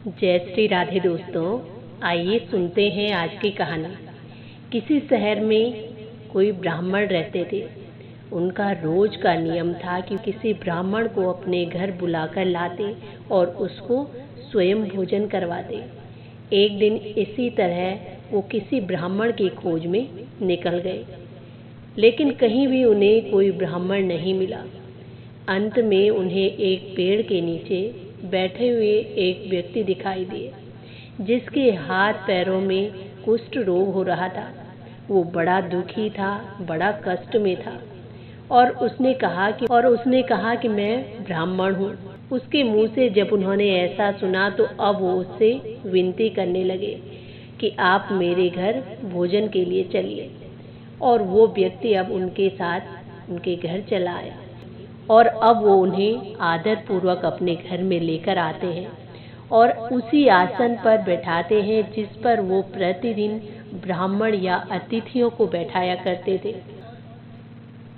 जय श्री राधे दोस्तों। आइए सुनते हैं आज की कहानी। किसी शहर में कोई ब्राह्मण रहते थे। उनका रोज का नियम था कि किसी ब्राह्मण को अपने घर बुलाकर लाते और उसको स्वयं भोजन करवाते। एक दिन इसी तरह वो किसी ब्राह्मण की खोज में निकल गए, लेकिन कहीं भी उन्हें कोई ब्राह्मण नहीं मिला। अंत में उन्हें एक पेड़ के नीचे बैठे हुए एक व्यक्ति दिखाई दिए, जिसके हाथ पैरों में कुष्ठ रोग हो रहा था। वो बड़ा दुखी था, बड़ा कष्ट में था और उसने कहा कि मैं ब्राह्मण हूँ। उसके मुंह से जब उन्होंने ऐसा सुना तो अब वो उससे विनती करने लगे कि आप मेरे घर भोजन के लिए चलिए। और वो व्यक्ति अब उनके साथ उनके घर चला आया और अब वो उन्हें आदरपूर्वक अपने घर में लेकर आते हैं और उसी आसन पर बैठाते हैं जिस पर वो प्रतिदिन ब्राह्मण या अतिथियों को बैठाया करते थे।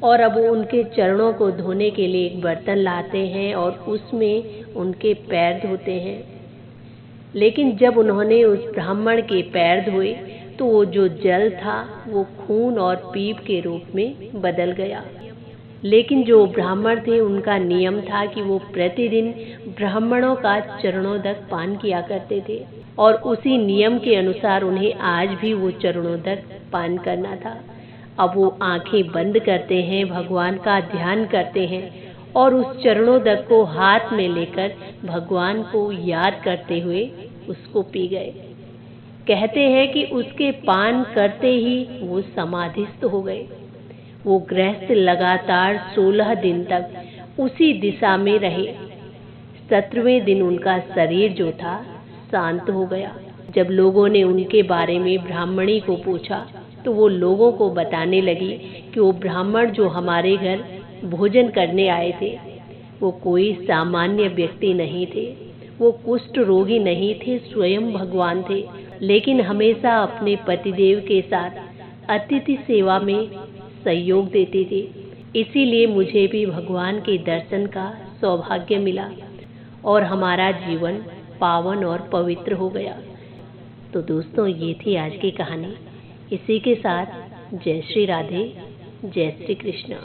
और अब वो उनके चरणों को धोने के लिए एक बर्तन लाते हैं और उसमें उनके पैर धोते हैं। लेकिन जब उन्होंने उस ब्राह्मण के पैर धोए तो वो जो जल था वो खून और पीप के रूप में बदल गया। लेकिन जो ब्राह्मण थे उनका नियम था कि वो प्रतिदिन ब्राह्मणों का चरणोदक पान किया करते थे और उसी नियम के अनुसार उन्हें आज भी वो चरणोदक पान करना था। अब वो आंखें बंद करते हैं, भगवान का ध्यान करते हैं और उस चरणोदक को हाथ में लेकर भगवान को याद करते हुए उसको पी गए। कहते हैं कि उसके पान करते ही वो समाधिस्थ हो गए। वो गृहस्थ लगातार 16 दिन तक उसी दिशा में रहे। 17वें दिन उनका शरीर जो था शांत हो गया। जब लोगों ने उनके बारे में ब्राह्मणी को पूछा तो वो लोगों को बताने लगी कि वो ब्राह्मण जो हमारे घर भोजन करने आए थे वो कोई सामान्य व्यक्ति नहीं थे। वो कुष्ठ रोगी नहीं थे, स्वयं भगवान थे, लेकिन हमेशा अपने पतिदेव के साथ अतिथि सेवा में सहयोग देते थे। इसीलिए मुझे भी भगवान के दर्शन का सौभाग्य मिला और हमारा जीवन पावन और पवित्र हो गया। तो दोस्तों, ये थी आज की कहानी। इसी के साथ जय श्री राधे, जय श्री कृष्ण।